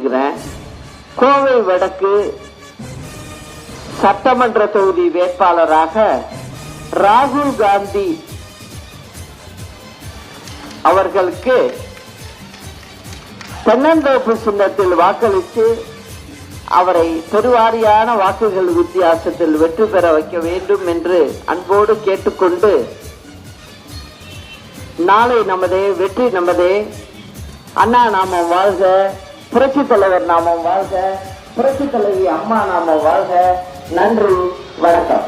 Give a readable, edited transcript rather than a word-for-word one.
பேசுகிறேன். கோவை வடக்கு சட்டமன்ற தொகுதி வேட்பாளராக ராகுல் காந்தி அவர்களுக்கு தென்னந்தோப்பு சின்னத்தில் வாக்களித்து அவரை பெருவாரியான வாக்குகள் வித்தியாசத்தில் வெற்றி பெற வைக்க வேண்டும் என்று அன்போடு கேட்டுக்கொண்டு, நாளை நமதே, வெற்றி நமதே, அண்ணா நாமம் வாழ்க, புரட்சி தலைவர் நாமம் வாழ்க, புரட்சி தலைவி அம்மா நாமம் வாழ்க. நன்றி, வணக்கம்.